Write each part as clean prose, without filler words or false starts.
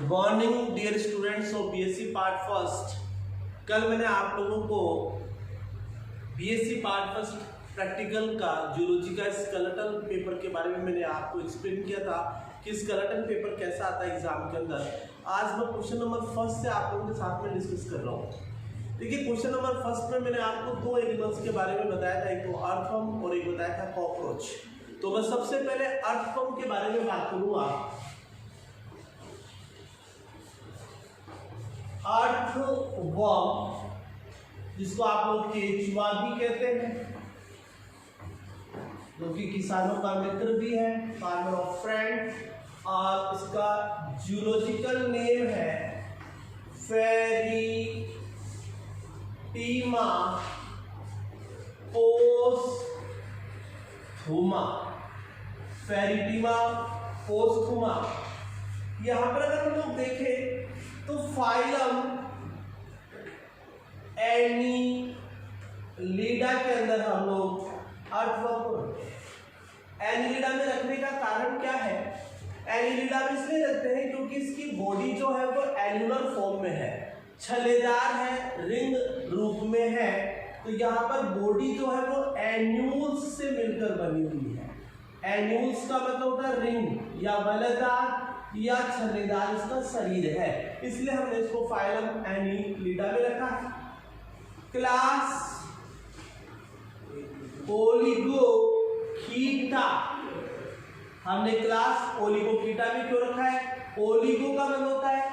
Morning dear students of BSc part first. कल मैंने आप लोगों को बीएससी पार्ट फर्स्ट प्रैक्टिकल का जूलॉजी का स्केलेटन पेपर के बारे में मैंने आपको एक्सप्लेन किया था कि स्केलेटन पेपर कैसा आता है एग्जाम के अंदर। आज मैं क्वेश्चन नंबर फर्स्ट से आप लोगों के साथ में डिस्कस कर रहा हूँ। देखिए, क्वेश्चन नंबर फर्स्ट में मैंने आपको दो एनिमल्स के बारे में बताया था, एक तो अर्थवर्म और एक बताया था कॉकरोच। तो मैं सबसे पहले अर्थवर्म के बारे में बात करूंगा। अर्थवर्म, जिसको आप लोग केचुआ भी कहते हैं, जो कि किसानों का मित्र भी है, फार्मर ऑफ फ्रेंड, और इसका जूलॉजिकल नेम है फेरिटीमा पोस्थुमा। फेरिटीमा पोस्थुमा। यहां पर अगर हम लोग देखें तो फाइलम एनिलिडा के अंदर हम लोग अर्थवर्म एनिलिडा में रखने का कारण क्या है? एनिलिडा में इसलिए रखते हैं क्योंकि इसकी बॉडी जो है वो एन्युलर फॉर्म में है, छल्लेदार है, रिंग रूप में है। तो यहाँ पर बॉडी जो है वो एन्यूल्स से मिलकर बनी हुई है। एन्यूल्स का मतलब होता है रिंग या बल्लेदार या छल्लेदार इसका शरीर है, इसलिए हमने इसको फाइलम एनिलिडा में रखा है। क्लास ओलिगोखीटा, हमने क्लास ओलिगोखीटा भी क्यों रखा है? ओलिगो का मतलब होता है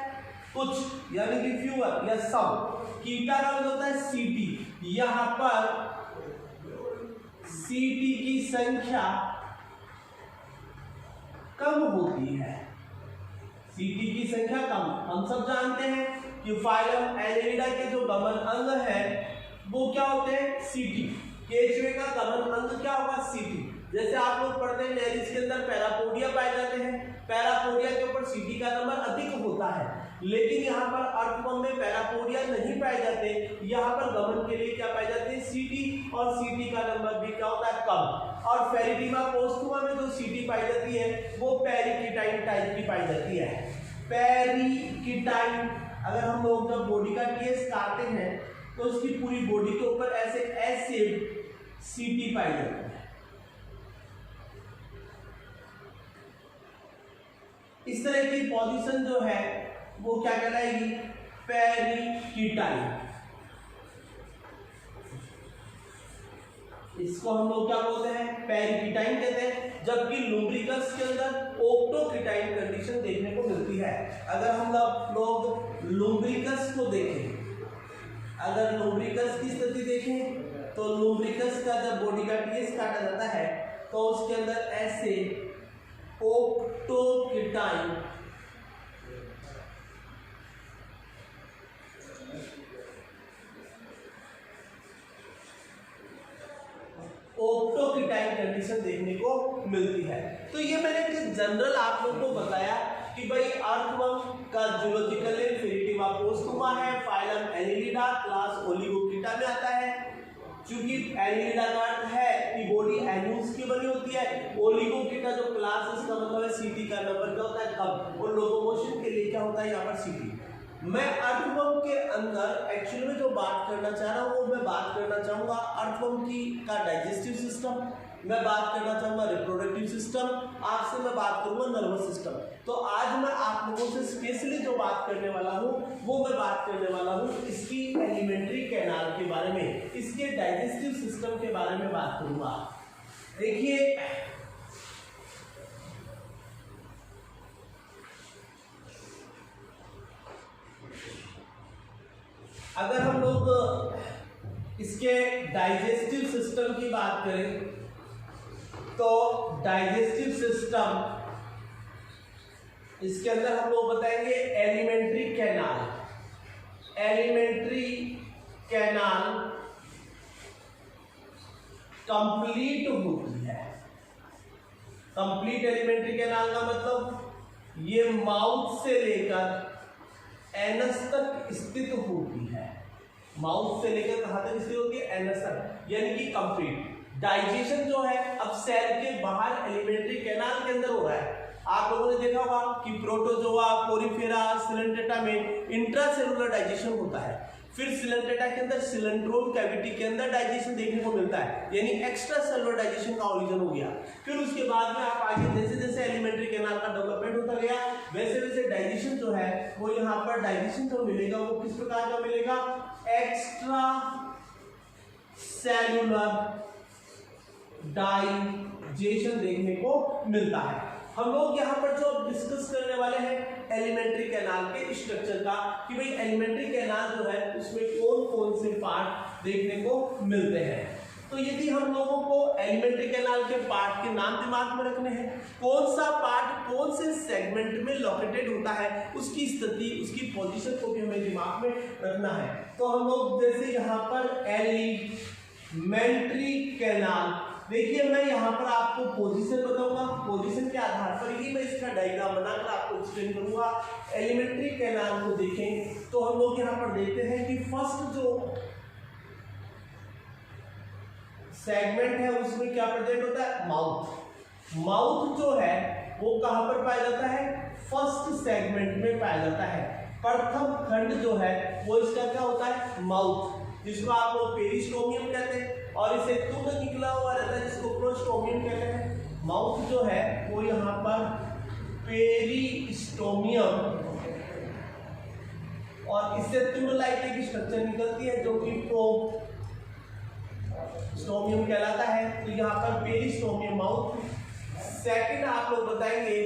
कुछ, यानी कि फ्यूअर या सब। कीटा का मतलब होता है सीटी। यहां पर सीटी की संख्या कम होती है। सीटी की संख्या कम, हम सब जानते हैं कि फाइलम एनिलिडा के जो गमन अंग है वो क्या होते हैं? सीटी। केचुए का गमन अंग क्या होगा? सीटी। जैसे आप लोग पढ़ते हैं नेरिस के अंदर पैरापोडिया पाए जाते हैं, पैरापोडिया के ऊपर सीटी का नंबर अधिक होता है, लेकिन यहाँ पर अर्थवर्म में पैरापोडिया नहीं पाए जाते। यहाँ पर गमन के लिए क्या पाए जाते हैं? सीटी, और सीटी का नंबर भी क्या होता है? कम। और फेरिटीमा पोस्थुमा में जो सीटी पाई जाती है वो पेरिकिटाइन टाइप की पाई जाती है। पेरिकिटाइन, अगर हम लोग जब बॉडी का टीएस काटते हैं तो उसकी पूरी बॉडी के ऊपर ऐसे एसिड सीटी पाई जाती है। इस तरह की पोजीशन जो है वो क्या कहलाएगी? पेरिकिटाइन। इसको हम लोग क्या बोलते हैं? पेरिकिटाइन कहते हैं। जबकि लुम्ब्रिकस के अंदर ओक्टोकिटाइन कंडीशन देखने को मिलती है। अगर हम लोग लुम्ब्रिकस को देखें, अगर लुम्ब्रिकस की स्थिति देखें तो लुम्ब्रिकस का जब बॉडी का टीएस काटा जाता है तो उसके अंदर ऐसे ओक्टोकिटाइन कंडीशन देखने को मिलती है। तो ये मैंने एक जनरल आप लोगों को बताया कि भाई अर्थवर्म का जूलॉजिकल नेम फेरिटीमा पोस्थुमा है, फाइलम एनिलिडा, क्लास ओलिगोखीटा में आता है। क्योंकि एनिलिडा का अर्थ है कि बॉडी एन्यूल्स की बनी होती है, ओलिगोखीटा जो क्लास इसका मतलब है सीटी का नंबर क्या होता है? कम। और लोकोमोशन के लिए क्या होता है यहाँ पर? सीटी। मैं अर्थवर्म के अंदर एक्चुअली में जो बात करना चाह रहा हूँ, मैं बात करना चाहूंगा अर्थवर्म की का डाइजेस्टिव सिस्टम, मैं बात करना चाहूंगा रिप्रोडक्टिव सिस्टम, आपसे मैं बात करूंगा नर्वस सिस्टम। तो आज मैं आप लोगों से स्पेशली जो बात करने वाला हूं वो मैं बात करने वाला हूं इसकी एलिमेंट्री कैनाल के बारे में, इसके डाइजेस्टिव सिस्टम के बारे में बात करूंगा। देखिए, अगर हम लोग इसके डाइजेस्टिव सिस्टम की बात करें तो डाइजेस्टिव सिस्टम इसके अंदर हम लोग बताएंगे alimentary canal. Alimentary canal complete होती है। कंप्लीट एलिमेंट्री कैनाल का मतलब ये माउथ से लेकर एनस तक स्थित होती है। माउथ से लेकर कहां तक स्थित होती है? एनस तक, यानी कि कंप्लीट। डाइजेशन जो है अब सेल के बाहर एलिमेंट्री कैनाल के अंदर हो रहा है, आप लोगों ने देखा होगा कि प्रोटोजोआ, पोरिफेरा, सिलेंट्रेटा में इंट्रासेलुलर डाइजेशन होता है। फिर सिलेंट्रेटा के अंदर सिलेंट्रोल कैविटी के अंदर डाइजेशन देखने को मिलता है, यानी एक्स्ट्रा सेलुलर डाइजेशन का ओरिजिन हो गया। फिर उसके बाद में आप आगे जैसे जैसे एलिमेंट्री कैनाल का डेवलपमेंट होता गया, वैसे वैसे डाइजेशन जो है वो यहाँ पर डाइजेशन जो मिलेगा वो किस प्रकार का मिलेगा, एक्स्ट्रा सेलुलर डाइजेशन देखने को मिलता है। हम लोग यहाँ पर जो डिस्कस करने वाले हैं एलिमेंट्री कैनाल के स्ट्रक्चर का, कि भाई एलिमेंट्री कैनाल जो है उसमें कौन कौन से पार्ट देखने को मिलते हैं। तो यदि हम लोगों को एलिमेंट्री कैनाल के पार्ट के नाम दिमाग में रखने हैं, कौन सा पार्ट कौन से सेगमेंट में लोकेटेड होता है, उसकी स्थिति, उसकी पोजीशन को भी हमें दिमाग में रखना है। तो हम लोग जैसे यहाँ पर एलिमेंट्री कैनाल, देखिए मैं यहाँ पर आपको पोजीशन बताऊंगा, पोजीशन के आधार पर ही मैं इसका डायग्राम बनाकर आपको एक्सप्लेन करूंगा। एलिमेंट्री कैनाल को देखें तो हम लोग यहाँ पर देखते हैं कि फर्स्ट जो सेगमेंट है उसमें क्या प्रेजेंट होता है, माउथ। माउथ जो है वो कहां पर पाया जाता है, फर्स्ट सेगमेंट में पाया जाता है। प्रथम खंड जो है वो इसका क्या होता है, माउथ, जिसको आप लोग पेरिस्टोमियम कहते हैं, और इसे तुंड निकला हुआ रहता है जिसको प्रोस्टोमियम कहते हैं। माउथ जो है वो यहाँ पर पेरिस्टोमियम, और इससे तुंड लाइक एक स्ट्रक्चर निकलती है जो कि प्रोस्टोमियम कहलाता है। तो यहाँ पर पेरिस्टोमियम माउथ। सेकंड आप लोग बताएंगे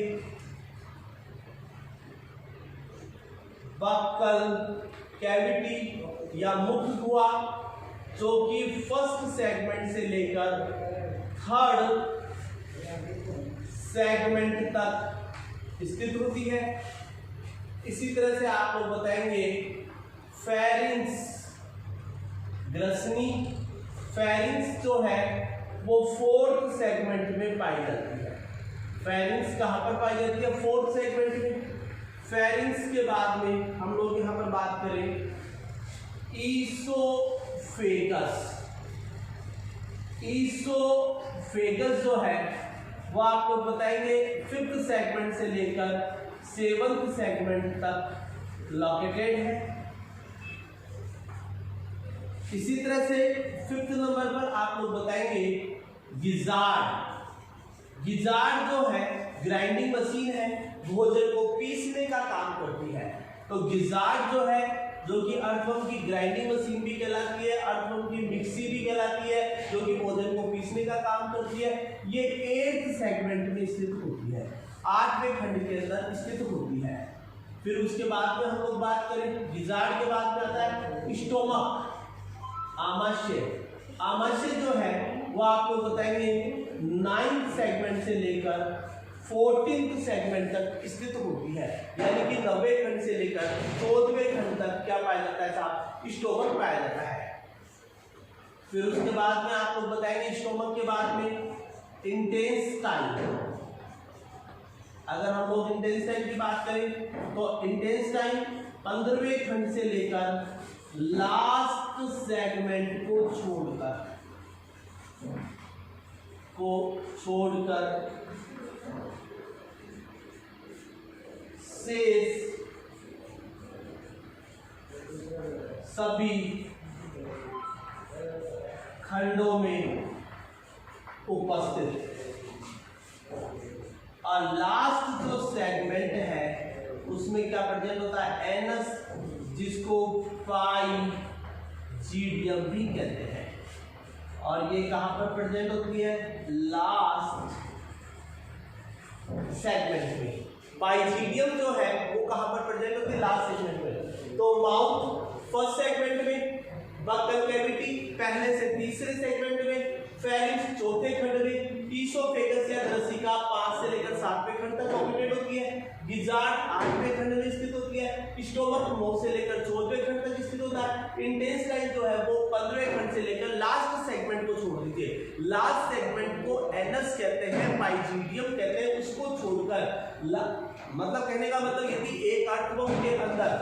बक्कल कैविटी या मुख गुहा, जो कि फर्स्ट सेगमेंट से लेकर थर्ड सेगमेंट तक स्थित होती है। इसी तरह से आप लोग बताएंगे फेरिंक्स ग्रसनी। फेरिंक्स जो है वो फोर्थ सेगमेंट में पाई जाती है। फेरिंक्स कहाँ पर पाई जाती है, फोर्थ सेगमेंट में। फेरिंक्स के बाद में हम लोग यहाँ पर बात करें ईसोफेगस। ईसोफेगस जो है वो आप लोग बताएंगे फिफ्थ सेगमेंट से लेकर सेवंथ सेगमेंट तक लोकेटेड है। इसी तरह से फिफ्थ नंबर पर आप लोग बताएंगे गिजार्ड। गिजार्ड जो है ग्राइंडिंग मशीन है, भोजन को पीसने का काम करती है। तो गिजार्ड जो है, जो कि अर्थवर्म की ग्राइंडिंग मशीन भी कहलाती है, अर्थवर्म की मिक्सी भी कहलाती है, जो कि भोजन को पीसने का काम करती है, ये 8th सेगमेंट में स्थित होती है, 8वें खंड के अंदर स्थित होती है। फिर उसके बाद में हम लोग बात करें गिजार्ड के बाद में आता है स्टोमक, आमाशय। आमाशय जो है वो आप लोग बताएंगे 9th सेगमेंट से लेकर 14th सेगमेंट तक स्थित होती है, यानी कि 9वें खंड से लेकर 14वें खंड तक क्या पाया जाता है साहब, स्टोमक पाया जाता है। फिर उसके बाद में आप लोग बताएंगे स्टोमक के बाद में इंटेस्टाइन। अगर हम लोग इंटेस्टाइन की बात करें तो इंटेस्टाइन 15वें खंड से लेकर लास्ट सेगमेंट को छोड़कर शेष सभी खंडों में उपस्थित। और लास्ट जो सेगमेंट है उसमें क्या प्रेजेंट होता है, एनस, जिसको पाइजीडियम भी कहते हैं। और ये कहां पर प्रेजेंट होती है, लास्ट सेगमेंट में। पाइजीडियम जो है वो कहां पर प्रेजेंट होती है, लास्ट सेगमेंट में। तो माउथ फर्स्ट सेगमेंट में, बक्कल कैविटी पहले से तीसरे सेगमेंट में, फेरिंक्स चौथे खंड में, ईसोफेगस या ग्रसिका 5 से लेकर 7वें खंड तक लोकेटेड होती है, गिजार्ड 8वें खंड में स्थित होती है, स्टोमक 9 से लेकर 14वें खंड तक स्थित होता है, इंटेस्टाइन जो है वो 15वें खंड से लेकर लास्ट सेगमेंट को छोड़ दीजिए, लास्ट सेगमेंट को एनस कहते हैं, पाइजीडियम कहते हैं, उसको छोड़कर मतलब कहने का मतलब यदि एक अर्थवर्म के अंदर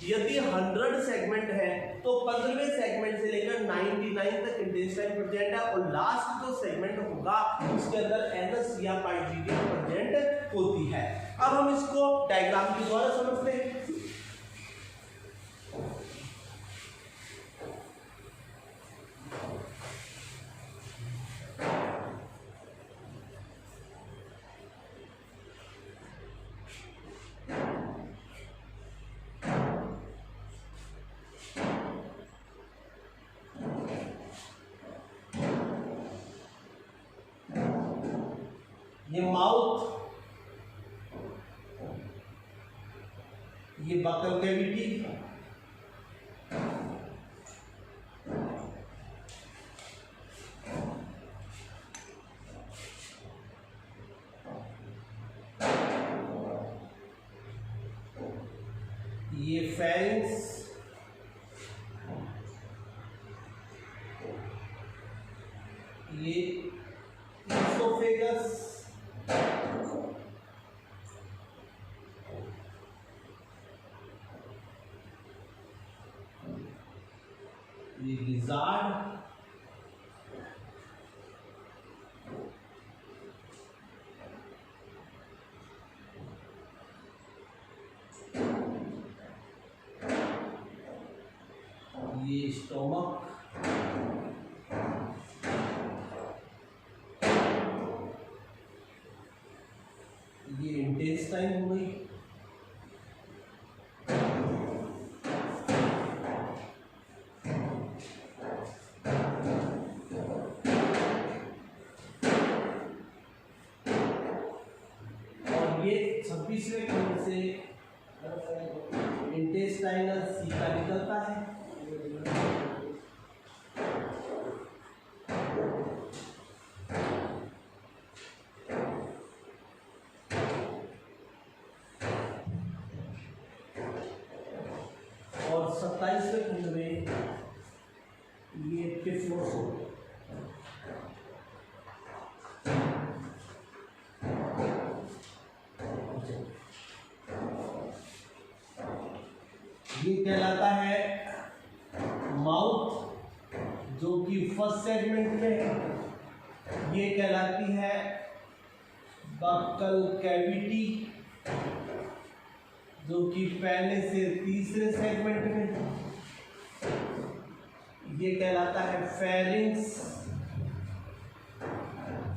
यदि 100 सेगमेंट है तो 15वें सेगमेंट से लेकर 99 तक इंटेस्टाइन प्रेजेंट है, और लास्ट जो सेगमेंट होगा उसके अंदर एनस या पाइजीडियम प्रेजेंट होती है। अब हम इसको डायग्राम के द्वारा समझते हैं। ये माउथ, ये बकल कैविटी, ये फेरिंक्स, ये इसोफेगस, ये गिजार्ड, ये स्टोमक, ये इंटेस्टाइन हो गई, और ये 26वें खंड से इंटेस्टाइनल सीका निकलता है। और 27वें खंड में ये टिफ्लोसोम, ये कहलाता है माउथ, जो कि फर्स्ट सेगमेंट में है। ये कहलाती है बक्कल कैविटी, जो कि पहले से तीसरे सेगमेंट में। ये कहलाता है फेरिंक्स,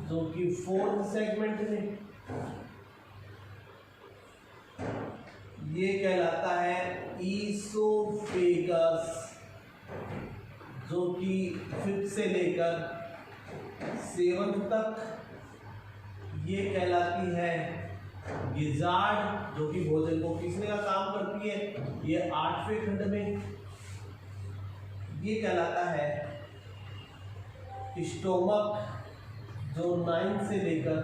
जो कि फोर्थ सेगमेंट में। ये कहलाता है ईसोफेगस, जो कि 5th से लेकर 7th तक। ये कहलाती है गिजार्ड, जो कि भोजन को पीसने का काम करती है, ये 8वें खंड में। ये कहलाता है स्टोमक, जो 9 से लेकर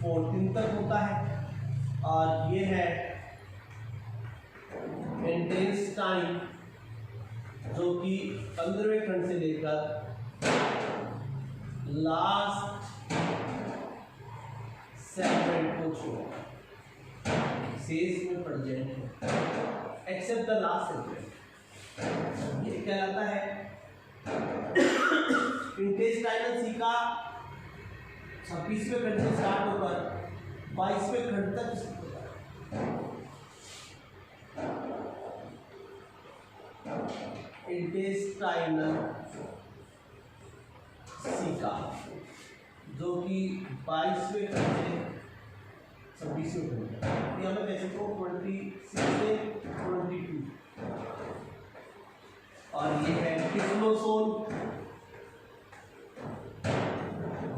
14 तक होता है। और ये है इंटेस्टाइन, जो कि 15वें खंड से लेकर लास्ट सेगमेंट को छोड़ शेष में प्रेजेंट है, एक्सेप्ट द लास्ट सेगमेंट। ये कहलाता है इंटेस्टाइनल सीका 26वें खंड से स्टार्ट होकर 22वें खंड तक होता है। इंटेस्टाइनल सीका, जो कि 22वें खंड से 26वें खंड है। यहाँ पे कैसे को 26 से 22। और ये है टिफ्लोसोम,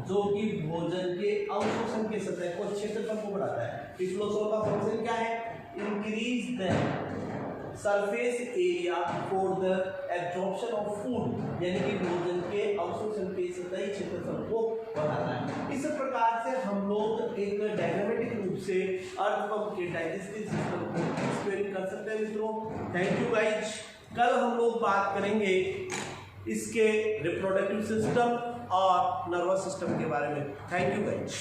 जो कि भोजन के अवशोषण के सतह को क्षेत्रफल को बढ़ाता है। टिफ्लोसोम का फंक्शन क्या है? Increase the surface area for the absorption of food, यानी कि भोजन के अवशोषण के सतही क्षेत्रफल को बढ़ाता है। इस प्रकार से हम लोग एक डायग्रामेटिक रूप से अर्थवम के डाइजेस्टिव सिस्टम को एक्सप्लेन कर सकते हैं मित्रों। Thank you guys. कल हम लोग बात करेंगे इसके रिप्रोडक्टिव सिस्टम और नर्वस सिस्टम के बारे में। Thank you guys.